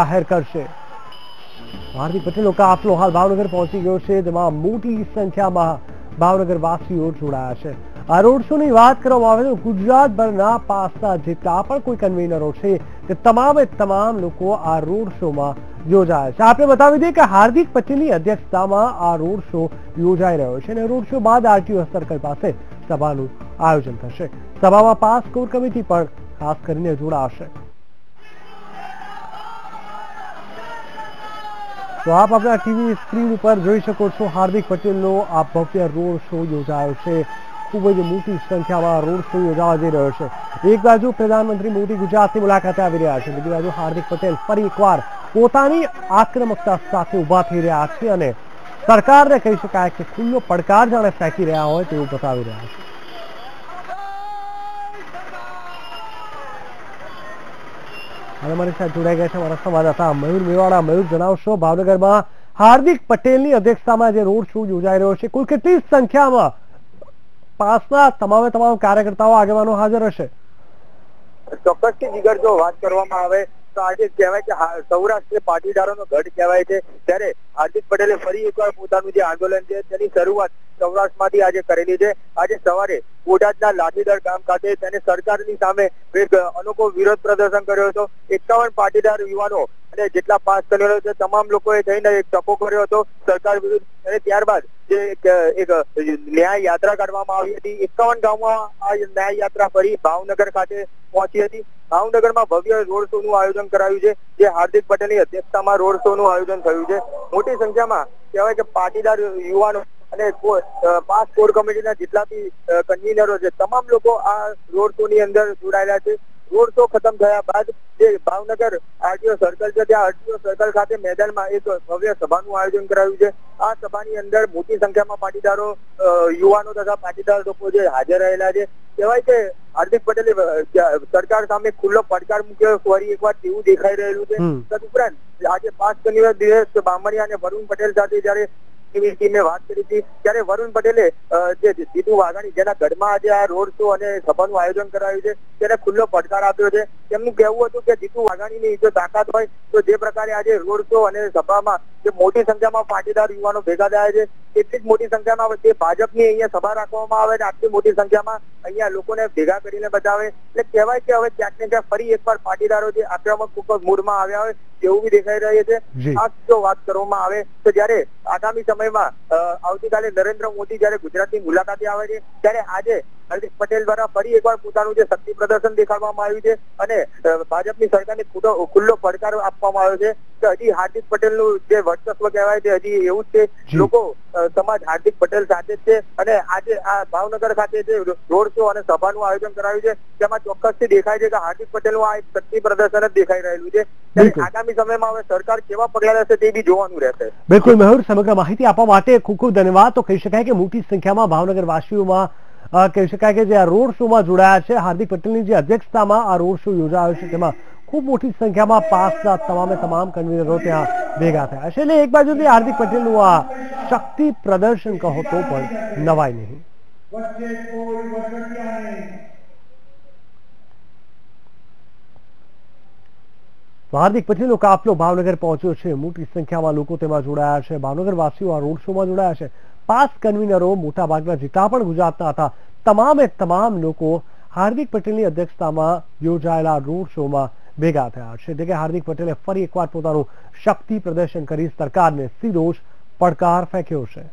જાહેર કરશે। હાર્દિક પટેલનો કાફલો હાલ ભાવનગર પહોંચી ગયો છે, જેમાં મોટી સંખ્યામાં ભાવનગર વાસીઓ જોડાયા છે। આ રોડ શોની વાત કરવામાં આવે તો ગુજરાતભરના 5ના જેટલા પણ કોઈ કન્વીનરો છે તે તમામે તમામ લોકો આ રોડ શોમાં યોજાયા છે। આપણે બતાવી દઈએ કે હાર્દિક પટેલની અધ્યક્ષતામાં આ રોડ શો યોજાઈ રહ્યો છે અને રોડ શો બાદ આરટીઓ સર્કલ પાસે સભાનું આયોજન થશે। સભામાં 5 કોર કમિટી પણ ખાસ કરીને જોડાશે। તો આપ આપણા ટીવી સ્ક્રીન ઉપર જોઈ શકો છો, હાર્દિક પટેલનો આ ભવ્ય રોડ શો યોજાયો છે। ખૂબ જ મોટી સંખ્યામાં રોડ શો યોજાવા જઈ રહ્યો છે। એક બાજુ પ્રધાનમંત્રી મોદી ગુજરાતની મુલાકાતે આવી રહ્યા છે, બીજી બાજુ હાર્દિક પટેલ ફરી એકવાર પોતાની આક્રમકતા સાથે ઊભા થઈ રહ્યા છે અને સરકારને કહી શકાય કે ખુલ્લો પડકાર જાણે ફેંકી રહ્યા હોય તેવું બતાવી રહ્યા છે। અને મારી સાથે જોડાઈ ગયા છે મારા સંવાદદાતા મયુર મેવાડા। મયુર, જણાવશો ભાવનગરમાં હાર્દિક પટેલની અધ્યક્ષતામાં જે રોડ શો યોજાઈ રહ્યો છે, કુલ કેટલી સંખ્યામાં 5ના તમામે તમામ કાર્યકર્તાઓ આગેવાનો હાજર હશે? ચોક્કસથી જીગર, જો વાત કરવામાં આવે તો આજે કહેવાય કે સૌરાષ્ટ્ર પાટીદારોનો ગઢ કહેવાય છે, ત્યારે હાર્દિક પટેલે ફરી એકવાર પોતાનું જે આંદોલન છે તેની શરૂઆત સૌરાષ્ટ્રમાંથી આજે કરેલી છે। આજે સવારે બોટાદના લાઠીદળ ગામ ખાતે તેને સરકારની સામે એક અનોખો વિરોધ પ્રદર્શન કર્યો હતો। 51 પાટીદાર યુવાનો અને જેટલા 5 કન્વીનરો છે તમામ લોકોએ થઈને એક ટકો કર્યો હતો સરકાર વિરુદ્ધ, અને ત્યારબાદ જે એક ન્યાય યાત્રા કાઢવામાં આવી હતી। 51 ગામમાં આ ન્યાય યાત્રા ફરી ભાવનગર ખાતે પહોંચી હતી। ભાવનગરમાં ભવ્ય રોડ શો નું આયોજન કરાયું છે, જે હાર્દિક પટેલની અધ્યક્ષતામાં રોડ શો નું આયોજન થયું છે। મોટી સંખ્યામાં કહેવાય કે પાટીદાર યુવાનો અને 5 કોર કમિટીના જેટલા બી કન્વીનરો છે તમામ લોકો આ રોડ શો ની અંદર જોડાયેલા છે। રોડ શો ખતમ થયા બાદ જે ભાવનગર આરટીઓ સર્કલ છે, ત્યાં આરટીઓ સર્કલ ખાતે મેદાનમાં એક ભવ્ય સભાનું આયોજન કરાયું છે। આ સભાની અંદર મોટી સંખ્યામાં પાટીદારો, યુવાનો તથા પાટીદાર લોકો જે હાજર રહેલા છે। કહેવાય કે હાર્દિક પટેલે સરકાર સામે ખુલ્લો પડકાર મૂક્યો ફરી એકવાર તેવું દેખાઈ રહેલું છે। તદુપરાંત આજે 5 કન્વીનર દિનેશ બામણિયા અને વરુણ પટેલ સાથે જયારે ટીમે વાત કરી હતી, ત્યારે વરુણ પટેલે જે જીતુ વાઘાણી, જેના ગઢમાં આજે આ રોડ શો અને સભાનું આયોજન કરાયું છે, તેને ખુલ્લો પડકાર આપ્યો છે। તેમનું કહેવું હતું કે જીતુ વાઘાણીની જો તાકાત હોય તો જે પ્રકારે આજે રોડ શો અને સભામાં જે મોટી સંખ્યામાં પાટીદાર યુવાનો ભેગા થયા છે, એટલી જ મોટી સંખ્યામાં જે ભાજપની અહીંયા સભા રાખવામાં આવે છે, આટલી મોટી સંખ્યામાં અહીંયા લોકોને ભેગા કરીને બતાવે, એટલે કહેવાય કે હવે ક્યાંક ને ક્યાંક ફરી એકવાર પાટીદારો જે આક્રમક મૂડમાં આવ્યા હોય તેવું બી દેખાઈ રહ્યું છે। આ જો વાત કરવામાં આવે તો જયારે આગામી સમયમાં આવતીકાલે નરેન્દ્ર મોદી જયારે ગુજરાતની મુલાકાતે આવે છે, ત્યારે આજે હાર્દિક પટેલ દ્વારા ફરી એકવાર પોતાનું જે શક્તિ પ્રદર્શન દેખાડવામાં આવ્યું છે અને ભાજપની સરકારને ખુલ્લો પડકાર આપવામાં આવ્યો છે કે હજી હાર્દિક પટેલનું જે વર્ચસ્વ કહેવાય છે હજી એવું જ છે। લોકો સમાજ હાર્દિક પટેલ સાથે જ છે અને આજે આ ભાવનગર ખાતે જે રોડ શો અને સભાનું આયોજન કરાયું છે તેમાં ચોક્કસથી દેખાય છે કે હાર્દિક પટેલનું આ એક શક્તિ પ્રદર્શન જ દેખાઈ રહેલું છે। ત્યારે આગામી સમયમાં હવે સરકાર કેવા પગલા લેશે તે બી જોવાનું રહેશે। બિલકુલ મયુર, સમગ્ર માહિતી આપવા માટે ખૂબ ખૂબ ધન્યવાદ। તો કહી શકાય કે મોટી સંખ્યામાં ભાવનગર વાસીઓમાં કહી શકાય કે જે આ રોડ શોમાં જોડાયા છે, હાર્દિક પટેલની જે અધ્યક્ષતામાં આ રોડ શો યોજાયો છે તેમાં ખૂબ મોટી સંખ્યામાં 5ના તમામે તમામ કન્વીનરો ત્યાં ભેગા થયા છે। એટલે એક બાજુથી હાર્દિક પટેલનું આ શક્તિ પ્રદર્શન કહો તો પણ નવાય નહીં। હાર્દિક પટેલનો કાફલો ભાવનગર પહોંચ્યો છે, મોટી સંખ્યામાં લોકો તેમાં જોડાયા છે। ભાવનગર વાસીઓ આ રોડ શોમાં જોડાયા છે। 5 કન્વીનરો મોટાભાગના જેટલા પણ ગુજરાતના હતા તમામે તમામ લોકો હાર્દિક પટેલની અધ્યક્ષતામાં યોજાયેલા રોડ શોમાં ભેગા થયા છે। એટલે કે હાર્દિક પટેલે ફરી એકવાર પોતાનું શક્તિ પ્રદર્શન કરી સરકારને સીધો જ પડકાર ફેંક્યો છે।